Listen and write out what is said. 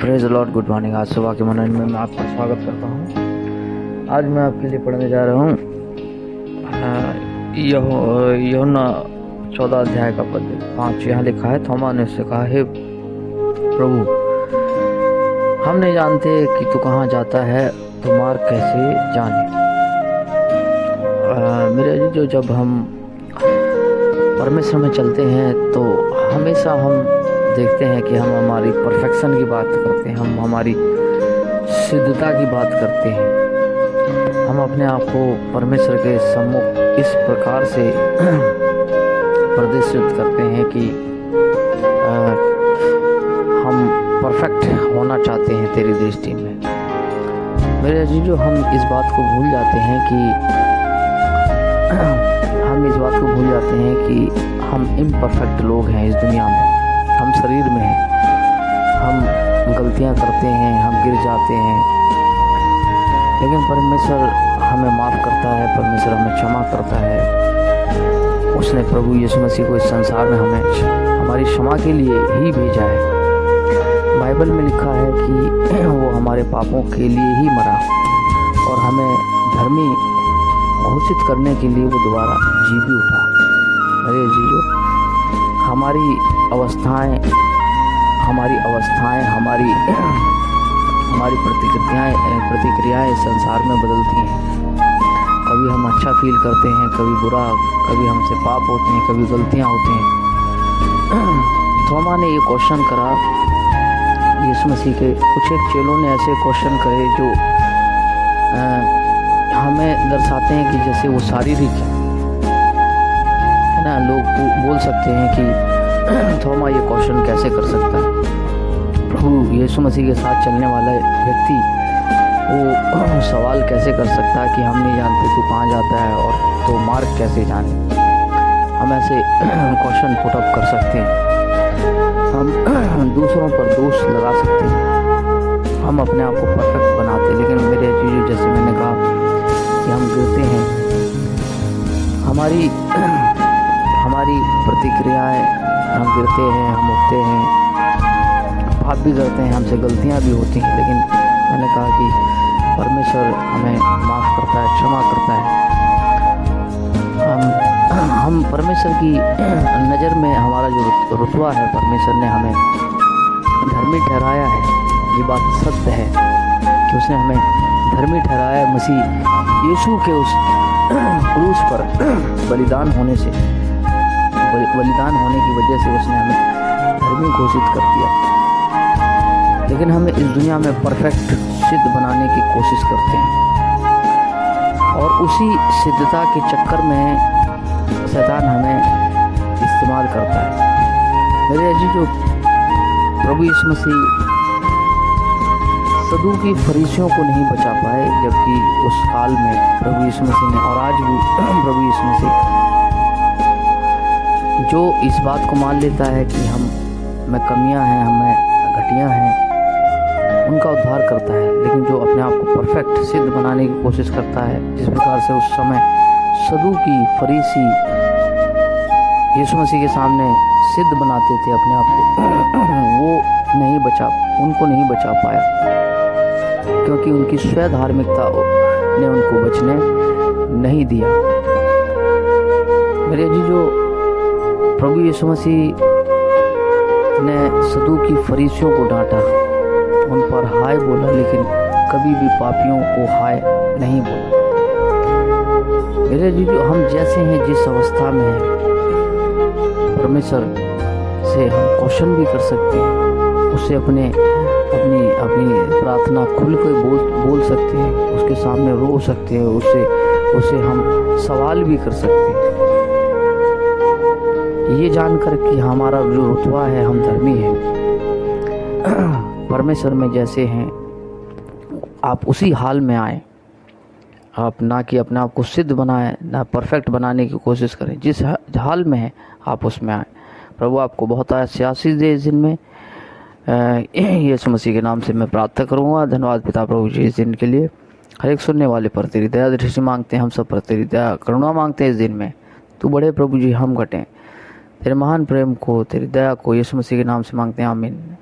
Praise Lord, good morning. आज सुबह के मनन में मैं आपका स्वागत करता हूँ। आज मैं आपके लिए पढ़ने जा रहा हूँ यूहन्ना 14 अध्याय का पद 5। यहाँ लिखा है, थोमा ने उससे कहा, हे प्रभु, हम नहीं जानते कि तू कहाँ जाता है, तो मार्ग कैसे जाने। मेरे जो जब हम परमेश्वर में चलते हैं तो हमेशा हम देखते हैं कि हम हमारी परफेक्शन की बात करते हैं, हम हमारी सिद्धता की बात करते हैं। हम अपने आप को परमेश्वर के सम्मुख इस प्रकार से प्रदर्शित करते हैं कि हम परफेक्ट होना चाहते हैं तेरी दृष्टि में। मेरे अजीजों, हम इस बात को भूल जाते हैं कि हम इम्परफेक्ट लोग हैं इस दुनिया में। हम शरीर में हैं, हम गलतियां करते हैं, हम गिर जाते हैं, लेकिन परमेश्वर हमें माफ़ करता है, परमेश्वर हमें क्षमा करता है। उसने प्रभु यीशु मसीह को इस संसार में हमें हमारी क्षमा के लिए ही भेजा है। बाइबल में लिखा है कि वो हमारे पापों के लिए ही मरा और हमें धर्मी घोषित करने के लिए वो दोबारा जी भी उठा। अरे जीजो, हमारी अवस्थाएं, हमारी प्रतिक्रियाएं संसार में बदलती हैं। कभी हम अच्छा फील करते हैं, कभी बुरा, कभी हमसे पाप होते हैं, कभी गलतियां होती हैं। थोमा ने ये क्वेश्चन करा यीशु मसीह के। कुछ एक चेलों ने ऐसे क्वेश्चन करे जो हमें दर्शाते हैं कि जैसे वो शारीरिक है ना। लोग बोल सकते हैं कि थोमा ये क्वेश्चन कैसे कर सकता है। प्रभु यीशु मसीह के साथ चलने वाला व्यक्ति वो सवाल कैसे कर सकता है कि हम नहीं जानते तू कहाँ जाता है और तो मार्ग कैसे जाने। हम ऐसे क्वेश्चन पुट अप कर सकते हैं, हम दूसरों पर दोष लगा सकते हैं, हम अपने आप को परफेक्ट बनाते हैं। लेकिन मेरे चीज़ों, जैसे मैंने कहा कि हम गिरते हैं, हमारी प्रतिक्रियाएं, हम गिरते हैं, हम उठते हैं, पाप भी करते हैं, हमसे गलतियां भी होती हैं। लेकिन मैंने कहा कि परमेश्वर हमें माफ़ करता है, क्षमा करता है। हम परमेश्वर की नज़र में हमारा जो रुतबा है, परमेश्वर ने हमें धर्मी ठहराया है। ये बात सत्य है कि उसने हमें धर्मी ठहराया है। मसीह यीशु के उस क्रूस पर बलिदान होने की वजह से उसने हमें धर्मी घोषित कर दिया। लेकिन हम इस दुनिया में परफेक्ट सिद्ध बनाने की कोशिश करते हैं और उसी सिद्धता के चक्कर में शैतान हमें इस्तेमाल करता है। मेरे अजीजों, प्रभु यीशु मसीह सदूकी फरीसियों को नहीं बचा पाए, जबकि उस काल में प्रभु यीशु मसीह ने, और आज भी प्रभु यीशु मसीह जो इस बात को मान लेता है कि हम में कमियां हैं, हमें घटियां हैं, उनका उद्धार करता है। लेकिन जो अपने आप को परफेक्ट सिद्ध बनाने की कोशिश करता है, जिस प्रकार से उस समय सदूकी फरीसी यीशु मसीह के सामने सिद्ध बनाते थे अपने आप को, उनको नहीं बचा पाया, क्योंकि उनकी स्वयं धार्मिकता ने उनको बचने नहीं दिया। मेरे जी, जो प्रभु यीशु मसीह ने सदूकी फरीसियों को डांटा, उन पर हाय बोला, लेकिन कभी भी पापियों को हाय नहीं बोला। मेरे जी, जो हम जैसे हैं, जिस अवस्था में हैं, परमेश्वर से हम क्वेश्चन भी कर सकते हैं, उससे अपनी प्रार्थना खुल कर बोल सकते हैं, उसके सामने रो सकते हैं, उससे हम सवाल भी कर सकते हैं, ये जानकर कि हमारा जो रुतबा है, हम धर्मी हैं, परमेश्वर में जैसे हैं। आप उसी हाल में आए, आप ना कि अपने आप को सिद्ध बनाएं, ना परफेक्ट बनाने की कोशिश करें। जिस हाल में है आप उसमें आए। प्रभु आपको बहुत आशीष दे इस दिन में। यीशु मसीह के नाम से मैं प्रार्थना करूँगा। धन्यवाद पिता प्रभु जी इस दिन के लिए। हर एक सुनने वाले पर तेरी दया दृष्टि मांगते हैं, हम सब पर तेरी दया करुणा मांगते हैं इस दिन में। तू बड़े प्रभु जी, हम घटें। तेरे महान प्रेम को, तेरी दया को यीशु मसीह के नाम से मांगते हैं, आमीन।